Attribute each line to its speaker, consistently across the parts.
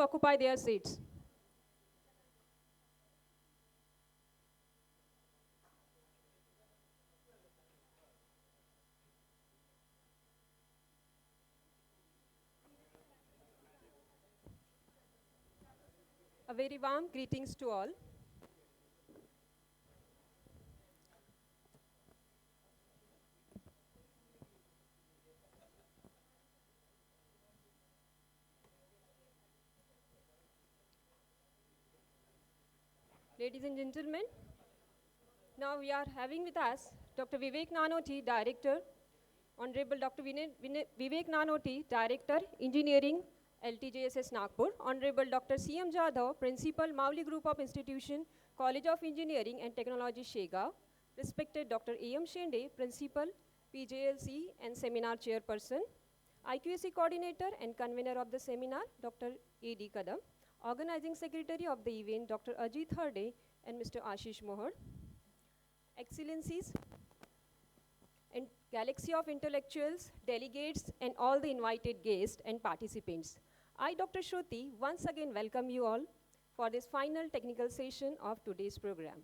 Speaker 1: occupy their seats. A very warm greetings to all. Ladies and gentlemen, now we are having with us Dr. Vivek Nanoti, Director, Honorable Dr. Vivek Nanoti, Director, Engineering, LTJSS Nagpur, Honorable Dr. C.M. Jadhav, Principal, Mauli Group of Institution, College of Engineering and Technology, Shega, respected Dr. A.M. Shende, Principal, PJLC and Seminar Chairperson, IQAC Coordinator and Convener of the Seminar, Dr. A.D. Kadam, Organizing Secretary of the event, Dr. Ajit Harde and Mr. Ashish Mohar, Excellencies, and galaxy of intellectuals, delegates, and all the invited guests and participants. I, Dr. Shruti, once again welcome you all for this final technical session of today's program.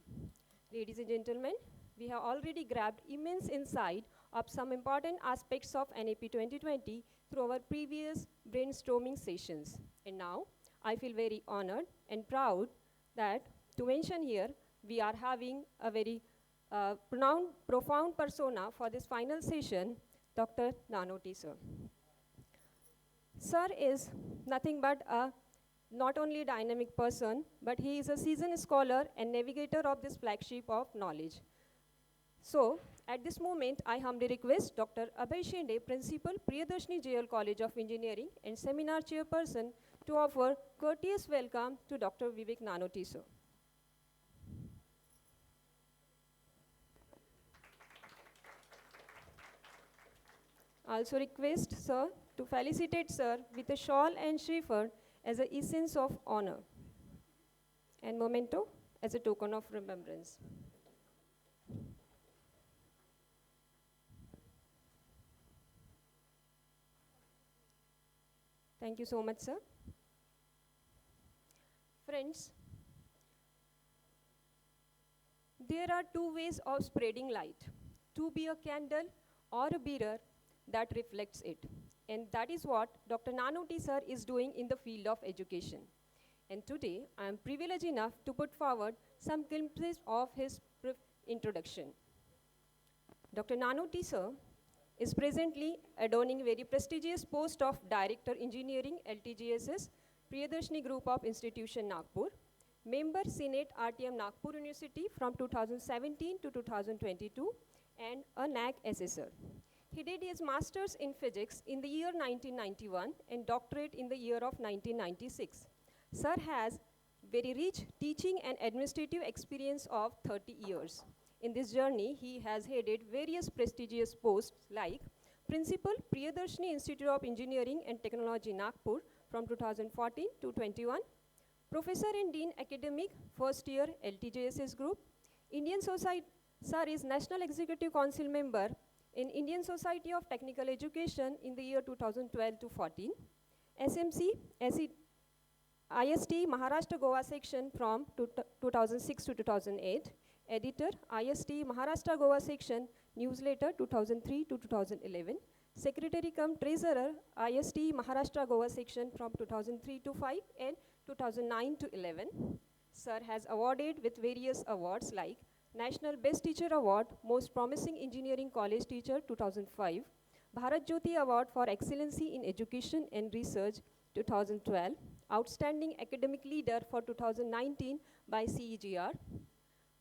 Speaker 1: Ladies and gentlemen, we have already grabbed immense insight of some important aspects of NAP 2020 through our previous brainstorming sessions. And now, I feel very honored and proud that to mention here, we are having a very profound persona for this final session, Dr. Nanoti sir. Sir is nothing but a not only dynamic person, but he is a seasoned scholar and navigator of this flagship of knowledge. So, at this moment, I humbly request Dr. Abhay Shende, Principal, Priyadarshini JL College of Engineering and Seminar Chairperson, to offer courteous welcome to Dr. Vivek Nanoti sir. I also request sir to felicitate sir with a shawl and Shriphar as an essence of honor and memento as a token of remembrance. Thank you so much, sir. Friends, there are two ways of spreading light: to be a candle or a mirror that reflects it. And that is what Dr. Nanoti sir is doing in the field of education. And today, I am privileged enough to put forward some glimpses of his introduction. Dr. Nanoti sir is presently adorning very prestigious post of Director Engineering, LTGSS, Priyadarshini Group of Institution, Nagpur, Member Senate, RTM Nagpur University from 2017 to 2022, and a NAC assessor. He did his master's in physics in the year 1991 and doctorate in the year of 1996. Sir has very rich teaching and administrative experience of 30 years. In this journey, he has headed various prestigious posts like Principal, Priyadarshini Institute of Engineering and Technology, Nagpur from 2014 to 21, Professor and Dean Academic, first year, LTJSS Group, Indian Society. Sir is National Executive Council member in Indian Society of Technical Education in the year 2012 to 14, SMC, IST Maharashtra Goa section from 2006 to 2008, editor, IST Maharashtra Goa section, newsletter 2003 to 2011, secretary cum treasurer, IST Maharashtra Goa section from 2003 to 5 and 2009 to 11. Sir has awarded with various awards like National Best Teacher Award, Most Promising Engineering College Teacher 2005, Bharat Jyoti Award for Excellency in Education and Research 2012, Outstanding Academic Leader for 2019 by CEGR.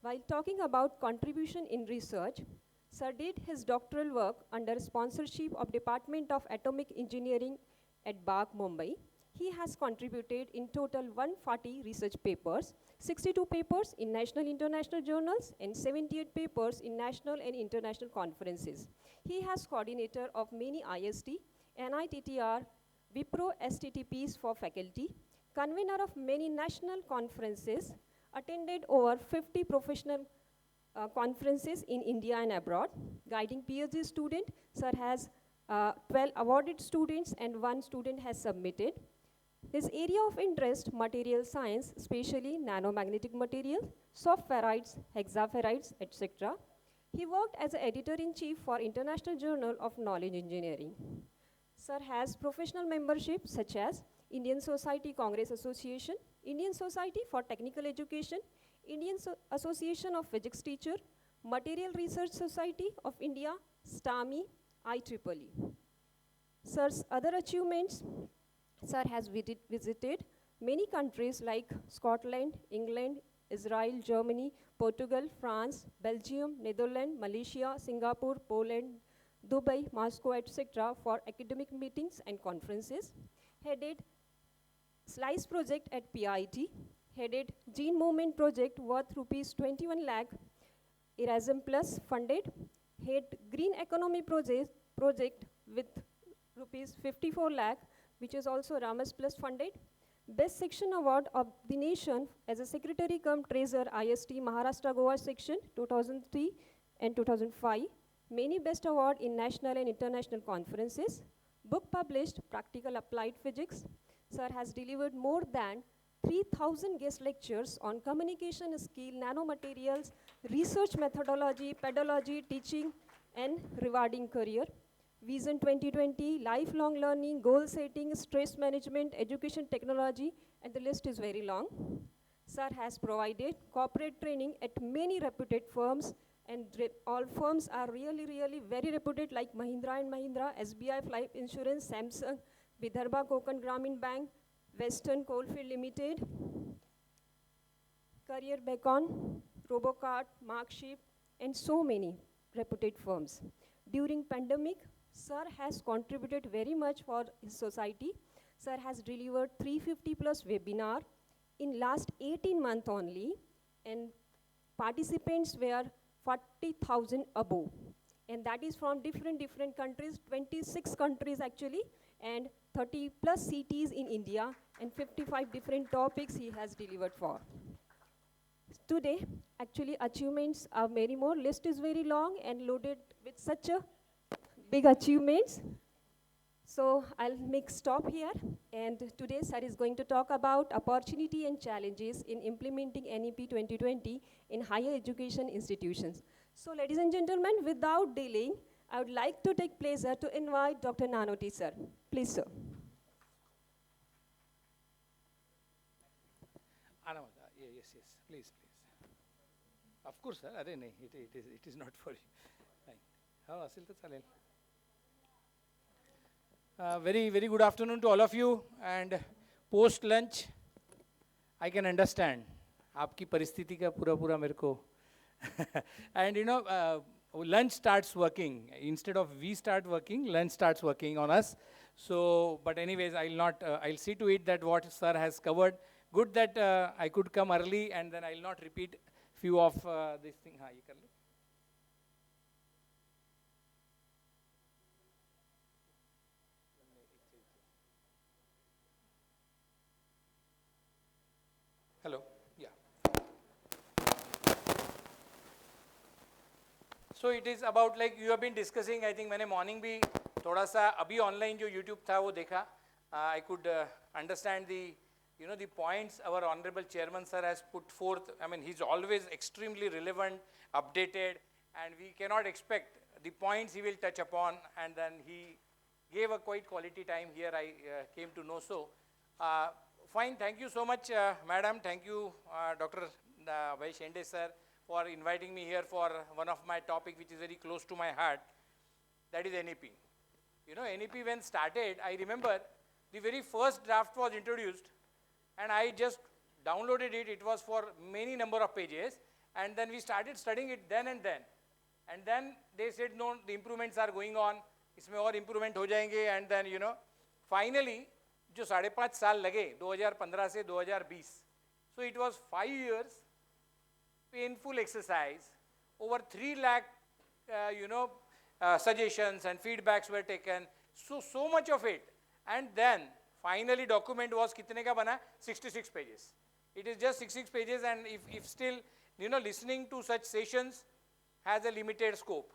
Speaker 1: While talking about contribution in research, Sir did his doctoral work under sponsorship of Department of Atomic Engineering at BAG, Mumbai. He has contributed in total 140 research papers, 62 papers in national international journals, and 78 papers in national and international conferences. He has coordinator of many IST, NITTR, Wipro STTPs for faculty, convener of many national conferences, attended over 50 professional conferences in India and abroad, guiding PhD student. Sir has 12 awarded students and 1 student has submitted. His area of interest, material science, especially nanomagnetic material, soft ferrites, hexaferrites, etc. He worked as an editor-in-chief for International Journal of Knowledge Engineering. Sir has professional membership such as Indian Society Congress Association, Indian Society for Technical Education, Indian Association of Physics Teacher, Material Research Society of India, STAMI, IEEE. Sir's other achievements, Sir has visited many countries like Scotland, England, Israel, Germany, Portugal, France, Belgium, Netherlands, Malaysia, Singapore, Poland, Dubai, Moscow, etc. for academic meetings and conferences. Headed SLICE project at PIT, headed Gene Movement project worth rupees 21 lakh, Erasmus Plus funded, head Green Economy project with rupees 54 lakh, which is also Ramas Plus funded. Best Section Award of the Nation as a Secretary cum Treasurer IST Maharashtra Goa Section 2003 and 2005. Many Best Award in national and international conferences. Book published, Practical Applied Physics. Sir has delivered more than 3,000 guest lectures on communication skill, nanomaterials, research methodology, pedology, teaching, and rewarding career. Vision 2020, lifelong learning, goal setting, stress management, education technology, and the list is very long. Sir has provided corporate training at many reputed firms, and all firms are really, really very reputed like Mahindra and Mahindra, SBI Life Insurance, Samsung, Vidarbha Konkan Gramin Bank, Western Coalfield Limited, Career Beacon, Robocart, Markship, and so many reputed firms. During pandemic, Sir has contributed very much for his society. Sir has delivered 350 plus webinar in last 18 months only, and participants were 40,000 above. And that is from different countries, 26 countries actually, and 30 plus cities in India, and 55 different topics he has delivered for. Today, actually achievements are many more. List is very long and loaded with such a big achievements. So I'll make stop here, and today Sir is going to talk about opportunity and challenges in implementing NEP 2020 in higher education institutions. So ladies and gentlemen, without delaying, I would like to take pleasure to invite Dr. Nanoti sir. Please sir.
Speaker 2: Yes, please. Of course sir, it is not for you. How asil to chalel. Very good afternoon to all of you, and post lunch I can understand आपकी परिस्थिति का पूरा मेरे को and you know lunch starts working instead of we start working, lunch starts working on us. So but anyways, I'll see to it that what sir has covered. Good that I could come early, and then I'll not repeat few of this thing. हाँ ये कर लो. Hello, yeah. So it is about like you have been discussing. I think मैंने morning भी थोड़ा सा अभी online जो YouTube था वो देखा. I could understand the the points our honorable chairman sir has put forth. I mean, he's always extremely relevant, updated, and we cannot expect the points he will touch upon. And then he gave a quite quality time here. I came to know so. Fine, thank you so much, madam. Thank you, Dr. Abhay Shende sir, for inviting me here for one of my topic which is very close to my heart. That is NEP. You know, NEP when started, I remember the very first draft was introduced, and I just downloaded it. It was for many number of pages, and then we started studying it then. And then they said, no, the improvements are going on. इसमें और improvement हो जाएंगे, and then finally जो 5.5 साल लगे 2015 से 2020, so it was 5 years painful exercise. Over 3 lakh suggestions and feedbacks were taken, so much of it, and then finally document was कितने का बना 66 pages. It is just 66 pages, and if still listening to such sessions has a limited scope,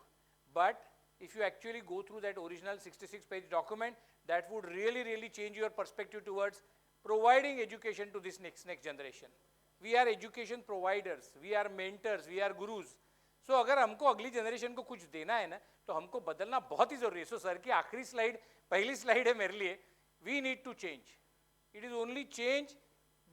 Speaker 2: but if you actually go through that original 66 page document, that would really change your perspective towards providing education to this next generation. We are education providers, we are mentors, we are gurus. So अगर हमको अगली generation को कुछ देना है ना, तो हमको बदलना बहुत ही जरूरी है. So सर की आखिरी स्लाइड, पहली स्लाइड है मेरे लिए. We need to change. It is only change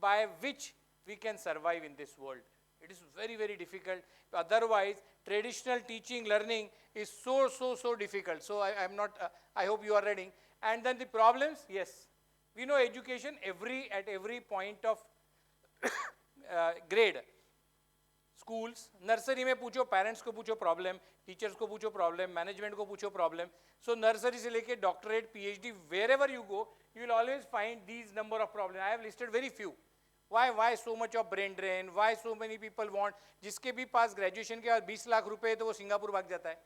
Speaker 2: by which we can survive in this world. It is very, very difficult. Otherwise, traditional teaching, learning is so difficult. So I'm not, I hope you are ready. And then the problems, yes. We know education at every point of grade. Schools, nursery में पूछो, parents को पूछो problem, teachers को पूछो problem, management को पूछो problem. So nursery से लेके doctorate, PhD, wherever you go, you will always find these number of problems. I have listed very few. Why so much of brain drain? Why so many people want? जिसके भी पास graduation के बाद 20 लाख रुपए है तो वो सिंगापुर भाग जाता है.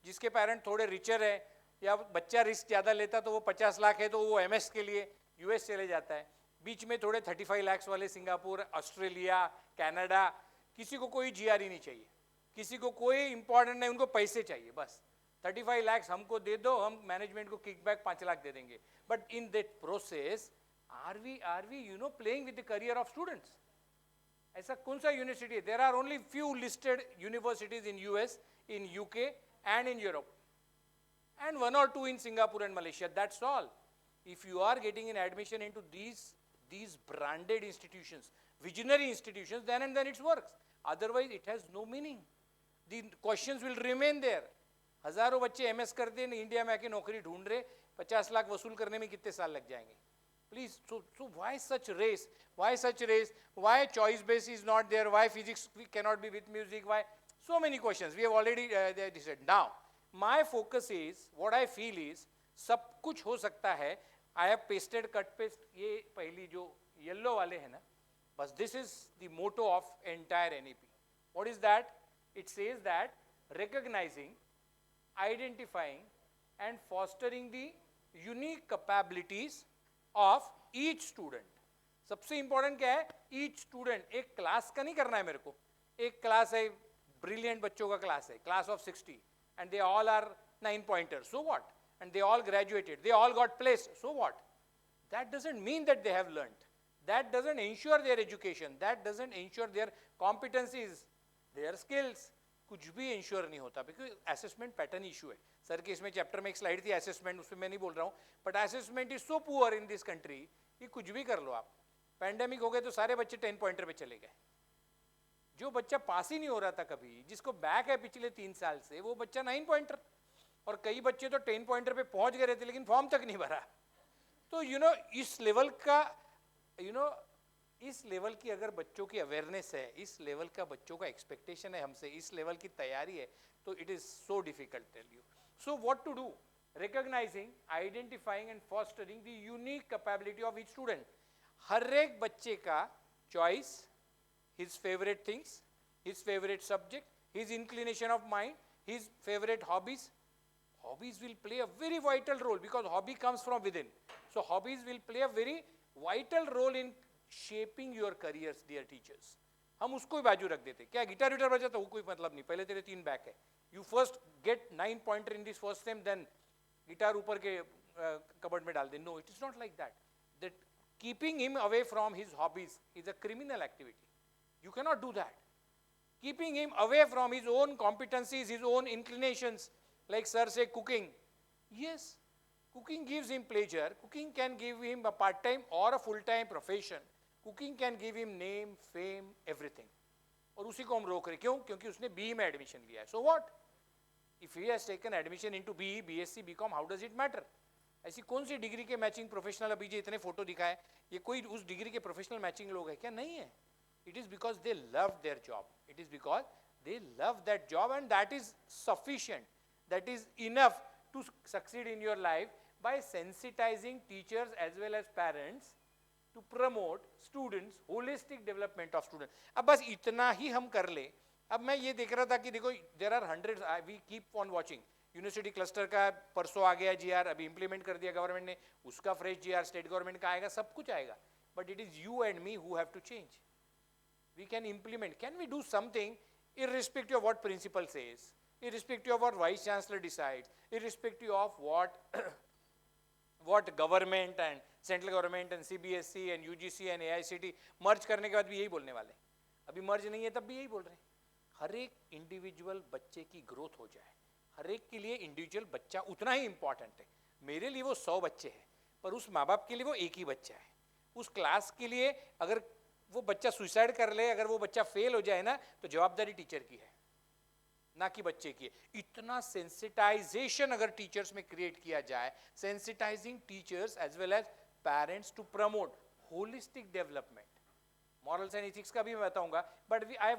Speaker 2: जिसके parent थोड़े richer है या बच्चा रिस्क ज़्यादा लेता तो वो 50 लाख है तो वो MS के लिए US चले जाता है. बीच में थोड़े 35 लाख वाले सिंगापुर, ऑस्ट्रेलिया, कनाडा, किसी को कोई GRE नहीं चाहिए, किसी को कोई इंपॉर्टेंट नहीं, उनको पैसे चाहिए बस. 35 लाख हमको दे दो, हम मैनेजमेंट को किकबैक 5 लाख दे देंगे. But in that process are we playing with the career of students? ऐसा कौन सा यूनिवर्सिटी है? There are only few listed universities in US, in UK and in Europe, and 1 or 2 in Singapore and Malaysia. That's all. If you are getting an admission into these branded institutions, visionary institutions, then and then it works. Otherwise, it has no meaning. The questions will remain there. हजारों बच्चे MS करते हैं, India में आके नौकरी ढूंढ रहे, 50 लाख वसूल करने में कितने साल लग जाएंगे? Please, so why such race? Why such race? Why choice base is not there? Why physics cannot be with music? Why? So many questions. We have already decided. Now, my focus is, what I feel is, सब कुछ हो सकता है. I have pasted, cut paste, ये पहली जो yellow वाले हैं ना, बस this is the motto of entire NEP. What is that? It says that recognizing, identifying and fostering the unique capabilities of each student. सबसे important क्या है? Each student. एक class का नहीं करना है मेरे को. एक class है, brilliant बच्चों का class है, class of 60, and they all are 9 pointers. So what? And they all graduated. They all got placed. So what? That doesn't mean that they have learnt. That doesn't ensure their education. That doesn't ensure their competencies, their skills. कुछ भी ensure नहीं होता, because assessment pattern issue है. Sir के इसमें chapter में एक slide थी असेसमेंट, उसमें मैं नहीं बोल रहा हूँ, but assessment is so poor in this country कि कुछ भी कर लो आप. पैंडेमिक हो गए तो सारे बच्चे 10 पॉइंटर पे चले गए. जो बच्चा पास ही नहीं हो रहा था कभी, जिसको बैक है पिछले 3 साल से, वो बच्चा 9 पॉइंटर. और कई बच्चे तो 10 पॉइंटर पे पहुंच गए थे लेकिन फॉर्म तक नहीं भरा. तो इस लेवल का इस लेवल की अगर बच्चों की अवेयरनेस है, इस लेवल का बच्चों का एक्सपेक्टेशन है हमसे, इस लेवल की तैयारी है, तो it is so difficult tell you. So what to do? Recognising, identifying and fostering the unique capability of each student. हर एक बच्चे का choice, his favourite things, his favourite subject, his inclination of mind, his favourite hobbies. Hobbies will play a very vital role because hobby comes from within. So hobbies will play a very vital role in shaping your careers, dear teachers. हम उसको ही बाजू रख देते. क्या guitar विटार बजाता, वो कोई मतलब नहीं, पहले तेरे 3 बैक है. You first get 9 pointer in this first time, then guitar ऊपर के कबर्ड में डाल दे. No, it is not like that. That keeping him away from his hobbies is a criminal activity. You cannot do that. Keeping him away from his own competencies, his own inclinations, like sir say cooking. Yes, cooking gives him pleasure. Cooking can give him a part-time or a full-time profession. Cooking can give him name, fame, everything. और उसी को हम रोक रहे. क्यों? क्योंकि उसने BE में एडमिशन लिया है. So what? If he has taken admission into BE, BSc, BCom, how does it matter? ऐसी कौन सी डिग्री के मैचिंग प्रोफेशनल अभी जो इतने फोटो दिखाए, ये कोई उस डिग्री के प्रोफेशनल मैचिंग लोग है क्या? नहीं है. It is because they love their job. It is because they love that job, and that is sufficient. That is enough to succeed in your life by sensitizing teachers as well as parents to promote students, holistic development of students. अब बस इतना ही हम कर ले. अब मैं ये देख रहा था कि देखो, there are hundreds, we keep on watching. University cluster का परसों आ गया GR, अभी इम्प्लीमेंट कर दिया गवर्नमेंट ने, उसका फ्रेश GR स्टेट गवर्नमेंट का आएगा, सब कुछ आएगा. But it is you and me who have to change. We can implement. Can we do something irrespective of what principal says, irrespective of what vice chancellor decides, irrespective of what what government and central government and CBSE and UGC and AICT मर्ज करने के बाद भी यही बोलने वाले, अभी मर्ज नहीं है तब भी यही बोल रहे हैं। हर एक इंडिविजुअल बच्चे की ग्रोथ हो जाए, हर एक के लिए इंडिविजुअल बच्चा उतना ही इंपॉर्टेंट है। मेरे लिए वो 100 बच्चे हैं, पर उस माँ बाप के लिए वो एक ही बच्चा है। उस क्लास के लिए अगर वो बच्चा सुसाइड कर ले, अगर वो बच्चा फेल हो जाए ना, तो जवाबदारी टीचर की है, ना कि बच्चे की है। इतना सेंसिटाइजेशन अगर टीचर्स में क्रिएट किया जाए, sensitising teachers as well as parents to promote holistic development. Morals and ethics का भी मैं बताऊंगा, but I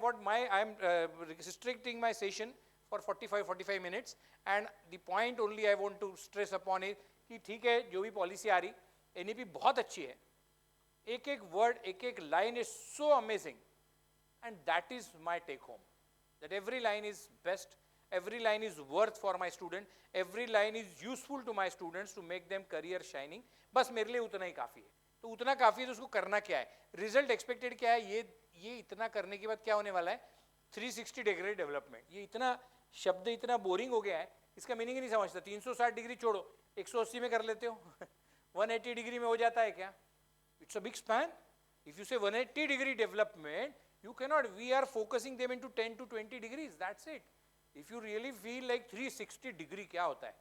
Speaker 2: am restricting my session for 45 minutes and the point only I want to stress upon it कि ठीक है, जो भी policy आ रही, NEP बहुत अच्छी है, एक एक वर्ड, एक एक line is so amazing, and that is my take home, that every line is best, every line is worth for my student, every line is useful to my students to make them career shining। बस मेरे लिए उतना ही काफ़ी है। तो उतना काफ़ी है तो उसको करना क्या है, रिजल्ट एक्सपेक्टेड क्या है, ये इतना करने के बाद क्या होने वाला है, 360 डिग्री डेवलपमेंट। ये इतना शब्द इतना बोरिंग हो गया है, इसका मीनिंग ही नहीं समझता। 360 डिग्री छोड़ो, 180 में कर लेते हो 180 डिग्री में हो जाता है क्या? It's a big span. If you से 180 degree development, you cannot, we are focusing them into 10 to 20 degrees, that's it। if you really feel like 360 degree क्या होता है,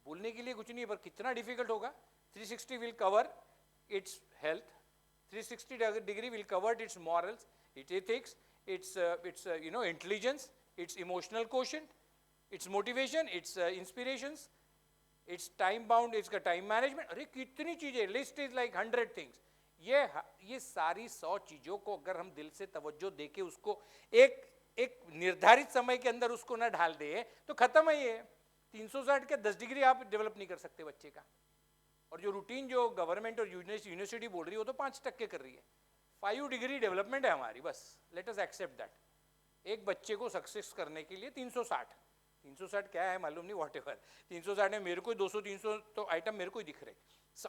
Speaker 2: बोलने के लिए कुछ नहीं है, पर कितना डिफिकल्ट होगा। 360 will cover its health, 360 degree will cover its morals, its ethics, its intelligence, its emotional quotient, its motivation, its inspirations, its time bound, its time management। अरे कितनी चीजें, list is like 100 things। ये सारी 100 चीजों को अगर हम दिल से तवज्जो देके उसको एक निर्धारित समय के अंदर उसको ना ढाल दे तो खत्म है ये। 360 के 10 डिग्री आप डेवलप नहीं कर सकते बच्चे का। और जो रूटीन जो गवर्नमेंट और यूनिवर्सिटी बोल रही है वो तो 5% कर रही है। 5 डिग्री डेवलपमेंट है हमारी, बस लेट अस एक्सेप्ट दैट। एक बच्चे को सक्सेस करने के लिए 360 क्या है मालूम नहीं, वॉट एवर। 360 में मेरे को 200-300 तो आइटम मेरे को ही दिख रहे,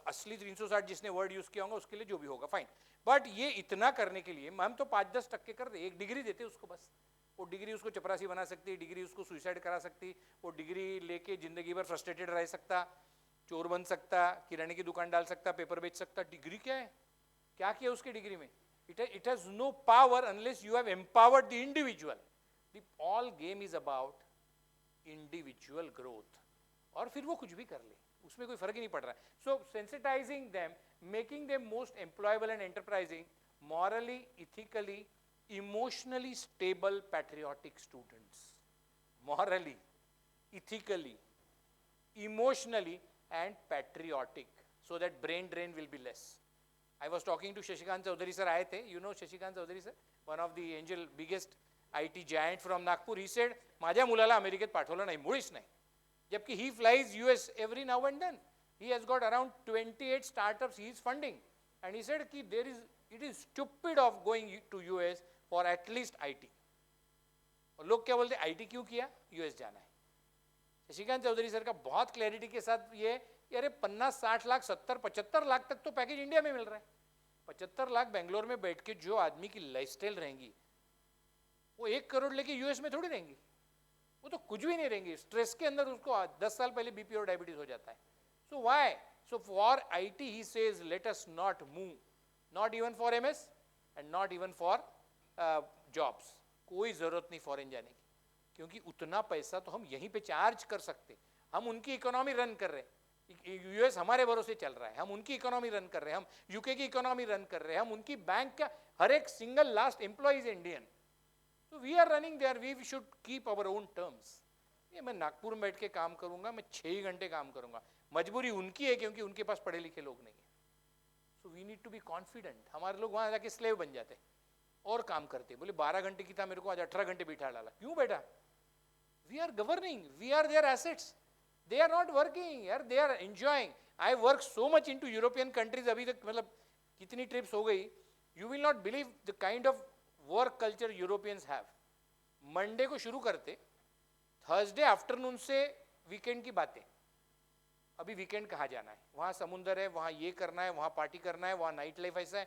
Speaker 2: असली 360 जिसने वर्ड यूज किया होगा उसके लिए जो भी होगा फाइन, बट ये इतना करने के लिए हम तो 5-10% कर दे, 1 डिग्री देते उसको बस। वो डिग्री उसको चपरासी बना सकती है, डिग्री उसको सुसाइड करा सकती, वो डिग्री लेके जिंदगी भर फ्रस्ट्रेटेड रह सकता, चोर बन सकता, किराने की दुकान डाल सकता, पेपर बेच सकता। डिग्री क्या है, क्या किया उसके डिग्री में? It has no power unless you have empowered the individual. The all game is about individual growth, और फिर वो कुछ भी कर ले, उसमें कोई फर्क ही नहीं पड़ रहा है। So sensitising them, making them most employable and enterprising, morally, ethically, emotionally stable, patriotic students. Morally, ethically, emotionally and patriotic, so that brain drain will be less। I was talking to Shashikant Chaudhary sir, आए थे, you know Shashikant Chaudhary sir, one of the angel biggest IT giant from Nagpur। He said माझ्या मुलाला अमेरिकेत पाठवलं नाही, मुळीच नाही, जबकि he flies US every now and then। He has got around 28 startups he is funding, and he said कि it is stupid of going to US for at least IT। और लोग क्या बोलते, IT क्यों किया, US जाना है। Shashikant Chaudhary sir का बहुत क्लैरिटी के साथ ये, अरे 50-60 लाख 70-75 लाख तक तो पैकेज इंडिया में मिल रहा है। 75 लाख बेंगलोर में बैठ के जो आदमी की लाइफस्टाइल रहेंगी, वो 1 करोड़ लेके यूएस में थोड़ी रहेंगी, वो तो कुछ भी नहीं रहेंगी। स्ट्रेस के अंदर उसको 10 साल पहले बीपी और डायबिटीज हो जाता है। So why, so for IT he says let us not move, not even for MS and not even for jobs. कोई जरूरत नहीं फॉरेन जाने की, क्योंकि उतना पैसा तो हम यहीं पे चार्ज कर सकते। हम उनकी इकोनॉमी रन कर रहे हैं, यूएस हमारे भरोसे चल रहा है, हम उनकी इकोनॉमी रन कर रहे हैं, हम यूके की इकोनॉमी रन कर रहे हैं, हम उनकी बैंक का हर एक single last employee is Indian. So we are running there, we should keep our own terms। ये मैं नागपुर में बैठ के काम करूंगा, मैं 6 घंटे काम करूंगा, मजबूरी उनकी है क्योंकि उनके पास पढ़े लिखे लोग नहीं है। So we need to be confident। हमारे लोग वहां जाके स्लेव बन जाते और काम करते, बोले 12 घंटे की था, मेरे को आज 18 घंटे बिठा डाला। क्यों बेटा? We are governing, we are their assets, they are not working यार, they are enjoying। I work so much into European countries, अभी तक मतलब कितनी ट्रिप्स हो गई, you will not believe the kind of work culture Europeans have. Monday को शुरू करते, थर्सडे आफ्टरनून से वीकेंड की बातें। अभी वीकेंड कहाँ जाना है, वहाँ समुंदर है, वहाँ ये करना है, वहाँ पार्टी करना है, वहाँ नाइट लाइफ ऐसा है।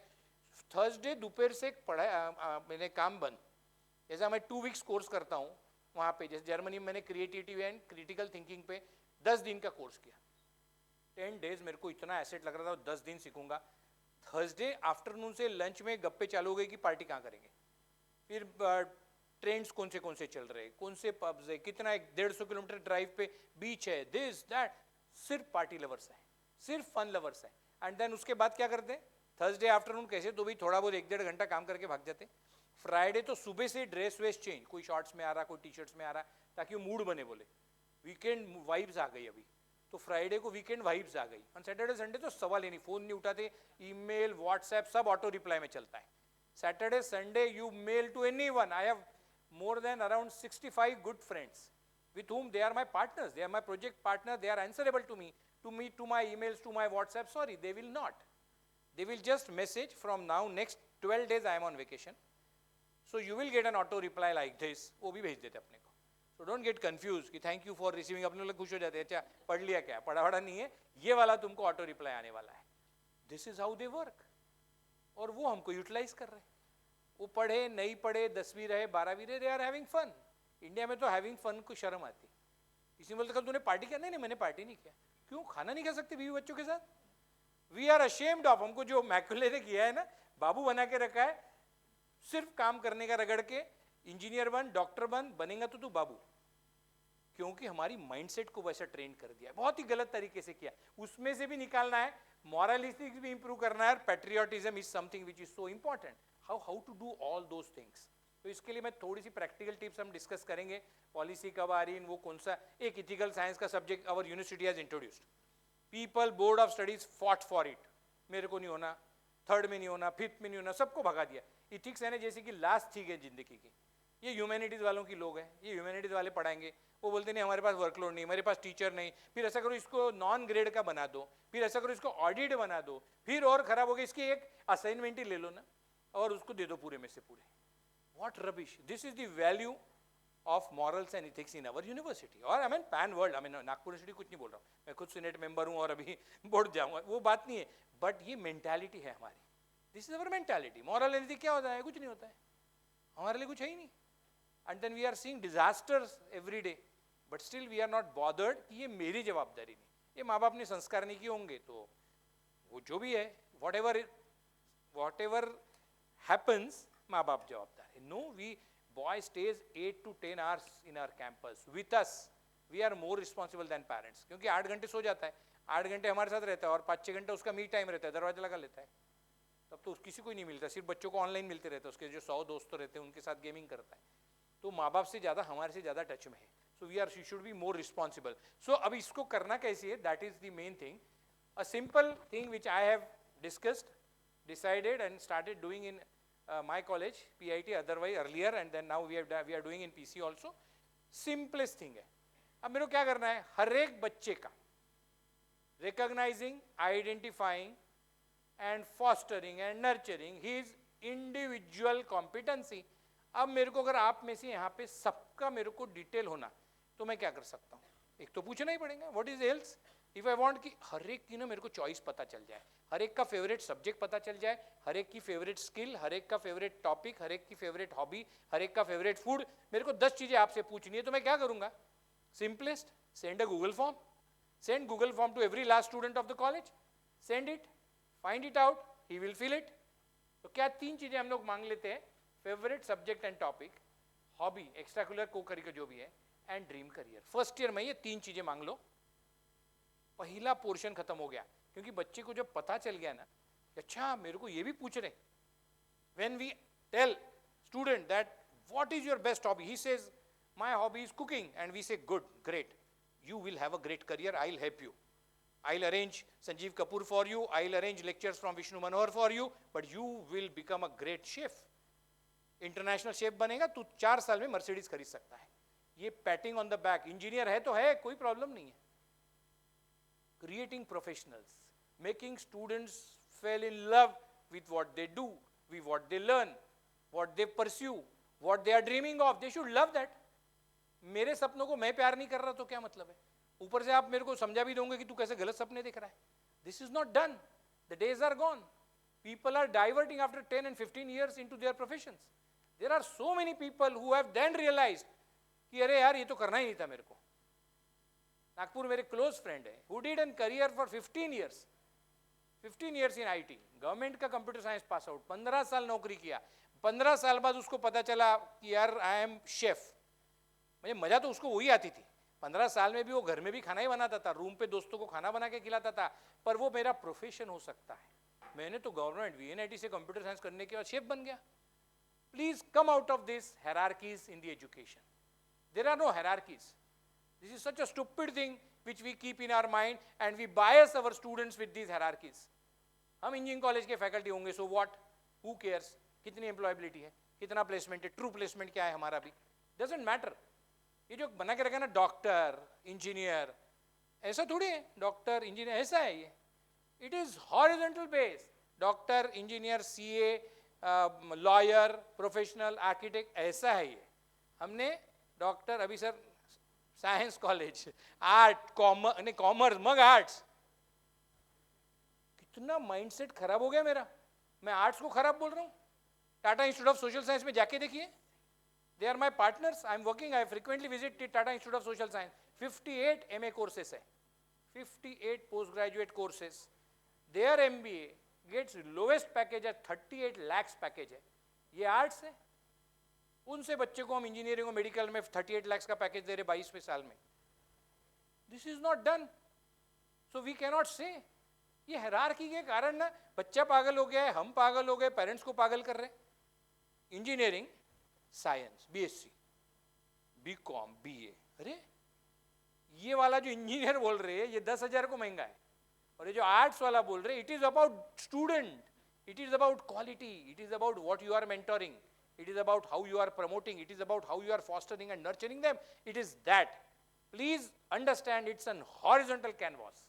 Speaker 2: थर्सडे दोपहर से पढ़ा मैंने काम बंद। जैसा मैं 2 वीक्स कोर्स करता हूँ वहाँ पे, जैसे जर्मनी में मैंने क्रिएटिविटी एंड क्रिटिकल थिंकिंग पे 10 दिन का कोर्स किया। 10 days मेरे को इतना एसेट लग रहा था, 10 दिन सीखूंगा। थर्सडे आफ्टरनून से लंच में गप्पे चालू हो गए कि पार्टी कहाँ करेंगे, फिर ट्रेंड्स कौन से चल रहे, कौन से पब्स है, कितना 150 किलोमीटर ड्राइव पे बीच है, दिस दैट, सिर्फ पार्टी लवर्स है, सिर्फ फन लवर्स है। एंड देन उसके बाद क्या करते हैं, थर्सडे आफ्टरनून कैसे तो भी थोड़ा बहुत 1-1.5 घंटा काम करके भाग जाते। फ्राइडे तो सुबह से ड्रेस वेस चेंज, कोई शॉर्ट्स में आ रहा, कोई टी शर्ट्स में आ रहा, ताकि वो मूड बने, बोले वीकेंड वाइब्स आ गई अभी, तो फ्राइडे को वीकेंड वाइब्स आ गई। ऑन सैटरडे संडे तो सवाल ही नहीं, फोन नहीं उठाते, ईमेल व्हाट्सएप सब ऑटो रिप्लाई में चलता है। Saturday Sunday you mail to anyone, I have more than around 65 good friends with whom they are my partners, they are my project partner, they are answerable to me, to my emails, to my WhatsApp. Sorry, they will not, they will just message from now next 12 days I am on vacation, so you will get an auto reply like this, वो भी भेज देते अपने को। So don't get confused कि thank you for receiving, अपने लोग खुश हो जाते हैं, अच्छा पढ़ लिया क्या, पढ़ा वढ़ा नहीं है, ये वाला तुमको ऑटो रिप्लाई आने वाला है। This is how they work, और वो हमको यूटिलाइज कर रहे हैं। वो पढ़े नहीं पढ़े, 10वीं रहे 12वीं रहे, they are having fun. India में तो हैविंग फन को शर्म आती, किसी ने बोलता कल तूने पार्टी किया, नहीं मैंने पार्टी नहीं किया। क्यों, खाना नहीं खा सकते बीवी बच्चों के साथ? वी आर अशेम्ड ऑफ, हमको जो मैकुले ने किया है ना, बाबू बना के रखा है, सिर्फ काम करने का रगड़ के, इंजीनियर बन, डॉक्टर बन, बनेगा तो तू बाबू, क्योंकि हमारी माइंडसेट को वैसा ट्रेन कर दिया, बहुत ही गलत तरीके से किया। उसमें से भी निकालना है, मॉरलिस्टिक्स भी इंप्रूव करना है, patriotism is something which is so important. how to do all those things। तो इसके लिए मैं थोड़ी सी प्रैक्टिकल टिप्स हम डिस्कस करेंगे। पॉलिसी कब आ रही है, वो कौन सा, एक इथिकल साइंस का subject our university has introduced, people board of studies fought for it, मेरे को नहीं होना, थर्ड में नहीं होना, फिफ्थ में नहीं होना, सबको भगा दिया। इथिक्स है ना जैसे कि लास्ट चीज है जिंदगी की, ये ह्यूमैनिटीज वालों की लोग हैं, ये ह्यूमैनिटीज वाले पढ़ाएंगे, वो बोलते नहीं हमारे पास वर्कलोड नहीं, हमारे पास टीचर नहीं, फिर ऐसा करो इसको नॉन ग्रेड का बना दो, फिर ऐसा करो इसको ऑडिट बना दो, फिर और खराब हो गया, इसकी एक असाइनमेंट ही ले लो ना और उसको दे दो पूरे में से पूरे। What rubbish, this is the value of morals and ethics in our university, और I mean pan world, I mean Nagpur university कुछ नहीं बोल रहा हूँ, मैं खुद सीनेट मेंबर हूँ और अभी बोर्ड जाऊँगा, वो बात नहीं है, बट ये मेंटालिटी है हमारी, this is our mentality. Moral and ethics क्या होता है, कुछ नहीं होता है, हमारे लिए कुछ है ही नहीं। And then we are seeing disasters every day, but still we are not bothered कि ये मेरी जवाबदारी नहीं, ये माँ बाप ने संस्कार नहीं किए होंगे, तो वो जो भी है वॉट एवर happens, माँ बाप जवाबदार है। No, we by stage 8 to 10 hours in our campus with us, we are more responsible than parents, क्योंकि 8 घंटे सो जाता है, 8 घंटे हमारे साथ रहता है और 5-6 घंटे उसका मी टाइम रहता है, दरवाजा लगा लेता है, तब तो किसी को नहीं मिलता, सिर्फ बच्चों को ऑनलाइन मिलते रहते हैं, उसके जो 100 दोस्त रहते हैं उनके साथ गेमिंग करता है, तो माँ बाप से ज़्यादा हमारे से ज़्यादा टच में है। So we are should be more responsible. So अब इसको करना कैसे है, that is the main thing. A simple thing which I have discussed, decided and started doing in my college, PIT, otherwise earlier, and then now we are doing in PC also. Simplest thing है, अब मेरे को क्या करना है, हर एक बच्चे का recognizing, identifying and fostering and nurturing his individual competency। अब मेरे को अगर आप में से यहाँ पे सबका मेरे को डिटेल होना, तो मैं क्या कर सकता हूँ, एक तो पूछना ही पड़ेगा what is else, if I want कि हर एक की ना मेरे को चॉइस पता चल जाए, हर एक का फेवरेट सब्जेक्ट पता चल जाए, हर एक की फेवरेट स्किल, हर एक का फेवरेट टॉपिक, हर एक की फेवरेट हॉबी, हर एक का फेवरेट फूड, मेरे को 10 चीजें आपसे पूछनी है, तो मैं क्या करूंगा, simplest, send a Google form, send Google form to every last student of the college, send it, find it out, he will fill it. तो क्या 3 चीजें हम लोग मांग लेते हैं, favourite subject and topic, hobby, extra co curricular जो भी है, and dream career. First year में ये 3 चीजें मांग लो, पहला पोर्शन खत्म हो गया, क्योंकि बच्चे को जब पता चल गया ना, अच्छा मेरे को ये भी पूछ रहे, when we tell student that what is your best hobby, he says my hobby is cooking, and we say good, great, you will have a great career, I'll help you, I'll arrange Sanjeev Kapoor for you, I'll arrange lectures from Vishnu Manohar for you, but you will become a great chef, international chef बनेगा, तू 4 साल में Mercedes खरीद सकता है। ये patting on the back, engineer है तो है, कोई प्रॉब्लम नहीं है। Creating professionals, making students fall in love with what they do, with what they learn, what they pursue, what they are dreaming of, they should love that. मेरे सपनों को मैं प्यार नहीं कर रहा तो क्या मतलब है, ऊपर से आप मेरे को समझा भी दोगे कि तू कैसे गलत सपने देख रहा है। This is not done, the days are gone, people are diverting after 10 and 15 years into their professions. There are so many people who have then realized कि अरे यार ये तो करना ही नहीं था मेरे को, नागपुर मेरे क्लोज फ्रेंड है, who did an career for 15 years in IT, government का कंप्यूटर साइंस पास आउट, 15 साल नौकरी किया, 15 साल बाद उसको पता चला कि यार आई एम शेफ। मुझे मजा तो उसको वही आती थी, 15 साल में भी वो घर में भी खाना ही बनाता था, रूम पे दोस्तों को खाना बना के खिलाता था, पर वो मेरा प्रोफेशन हो सकता है। मैंने तो गवर्नमेंट वीएनआईटी से कंप्यूटर साइंस करने के बाद शेफ बन गया। Please come out of this hierarchies in the education. There are no hierarchies. This is such a stupid thing which we keep in our mind and we bias our students with these hierarchies. हम engineering college के faculty होंगे, so what, who cares, कितनी employability है, कितना placement है, true placement क्या है हमारा भी, डजंट मैटर। ये जो बना के रखा ना डॉक्टर इंजीनियर, ऐसा थोड़ी है, डॉक्टर इंजीनियर ऐसा है ये, it is horizontal base, doctor engineer CA lawyer professional architect ऐसा है ये। हमने डॉक्टर अभी sir science college, art commerce मग आर्ट्स, कितना माइंडसेट खराब हो गया मेरा। मैं आर्ट्स को खराब बोल रहा हूँ। Tata Institute of Social Science में जाके देखिए, they are my partners, I am working, I frequently visit Tata Institute of Social Science. 58 MA courses है, 58 post graduate courses, there MBA gets lowest package है 38 lakhs पैकेज है। ये आर्ट्स है, उनसे बच्चे को हम इंजीनियरिंग और मेडिकल में 38 lakhs का पैकेज दे रहे 22वें साल में। This is not done, so we cannot say. ये हायरार्की के कारण ना बच्चा पागल हो गया है, हम पागल हो गए, पेरेंट्स को पागल कर रहे हैं। Engineering, science, BSc, BCom, BA, अरे ये वाला जो इंजीनियर बोल रहे हैं ये 10,000 को महंगा है, और ये जो आर्ट्स वाला बोल रहे, it is about student, it is about quality, it is about what you are mentoring, it is about how you are promoting, it is about how you are fostering and nurturing them, it is that. Please understand, it's an horizontal canvas,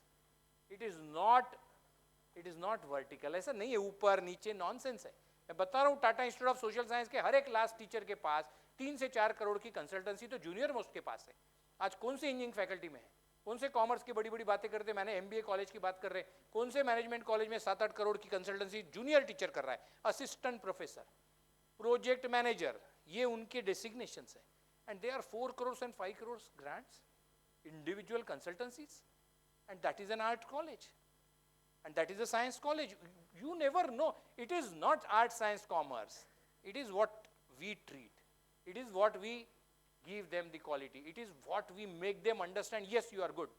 Speaker 2: it is not vertical. ऐसा नहीं है ऊपर नीचे, nonsense है। मैं बता रहा हूँ, Tata Institute of Social science के हर एक क्लास टीचर के पास 3 से 4 करोड़ की कंसल्टेंसी तो जूनियर मोस्ट के पास है। आज कौन से इंजीनियरिंग फैकल्टी में है, कौन से कॉमर्स की बड़ी बड़ी बातें करते हैं, मैंने MBA कॉलेज की बात कर रहे हैं, कौन से मैनेजमेंट कॉलेज में 7-8 करोड़ की कंसल्टेंसी जूनियर टीचर कर रहा है, असिस्टेंट प्रोफेसर, प्रोजेक्ट मैनेजर, ये उनके डेसिग्नेशंस है। And they are 4 crores and 5 crores grants, individual consultancies, and that is an art college and that is a science college. You never know, it is not art, science, commerce, it is what we treat, it is what we give them the quality, it is what we make them understand, yes you are good,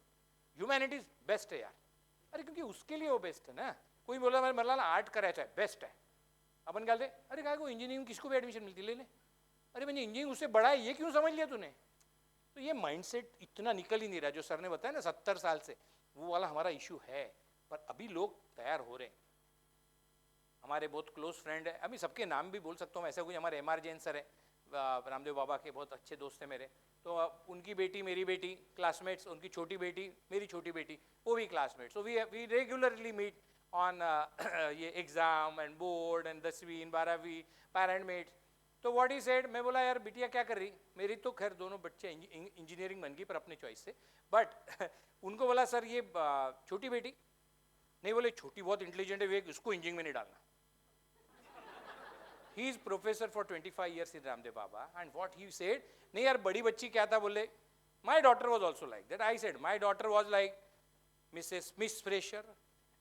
Speaker 2: humanities best है यार। अरे क्योंकि उसके लिए वो best है ना। कोई बोला मैं मरला आर्ट कराया है बेस्ट है, अपन कहते अरे क्या को इंजीनियरिंग किसको भी एडमिशन मिलती, ले ले, अरे मैंने इंजीनियरिंग उससे बड़ा है, ये क्यों समझ लिया तूने। तो ये माइंडसेट इतना निकल ही नहीं रहा, जो सर ने बताया ना 70 साल से, वो वाला हमारा इशू है, पर अभी लोग तैयार हो रहे हैं। हमारे बहुत क्लोज फ्रेंड है, अभी सबके नाम भी बोल सकता हूँ, ऐसा कुछ हमारे MR जैन सर है, रामदेव बाबा के बहुत अच्छे दोस्त हैं मेरे, तो उनकी बेटी मेरी बेटी क्लासमेट्स, उनकी छोटी बेटी मेरी छोटी बेटी वो भी classmates, so we regularly meet on ये एग्ज़ाम एंड बोर्ड एंड 10वीं 12वीं पेरेंट मीट्स। तो व्हाट ही सेड, मैं बोला यार बिटिया क्या कर रही, मेरी तो खैर दोनों बच्चे इंजीनियरिंग बन गई पर अपने चॉइस से, बट उनको बोला सर ये छोटी बेटी, नहीं बोले छोटी बहुत इंटेलिजेंट है, वे उसको इंजीनियरिंग में नहीं डालना। He is professor for 25 years in Ramdev Baba, and what he said, नहीं यार बड़ी बच्ची क्या था, बोले my daughter was also like that. I said my daughter was like miss fresher,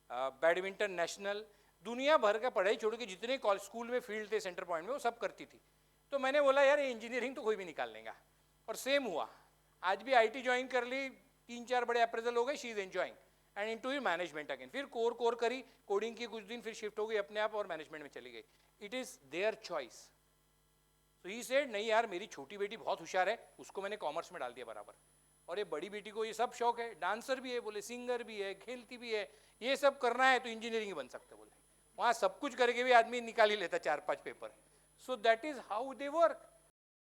Speaker 2: badminton national, दुनिया भर का पढ़ाई छोड़ के जितने कॉलेज स्कूल में फील्ड थे सेंटर पॉइंट में वो सब करती थी। तो मैंने बोला यार ये इंजीनियरिंग तो कोई भी निकाल लेगा, और सेम हुआ, आज भी IT ज्वाइन कर ली, 3-4 बड़े अप्रेजल हो गए, she is enjoying and into management again, फिर कोर करी, कोडिंग की कुछ दिन, फिर शिफ्ट हो गई अपने आप और मैनेजमेंट में चली गई। It is their choice. So he said नहीं यार मेरी छोटी बेटी बहुत होशियार है, उसको मैंने कॉमर्स में डाल दिया बराबर, और ये बड़ी बेटी को ये सब शौक है, डांसर भी है, बोले सिंगर भी है, खेलती भी है, ये सब करना है तो इंजीनियरिंग बन सकते बोले। वहाँ सब कुछ करके भी आदमी निकाल ही लेता 4-5 paper. So that is how they work.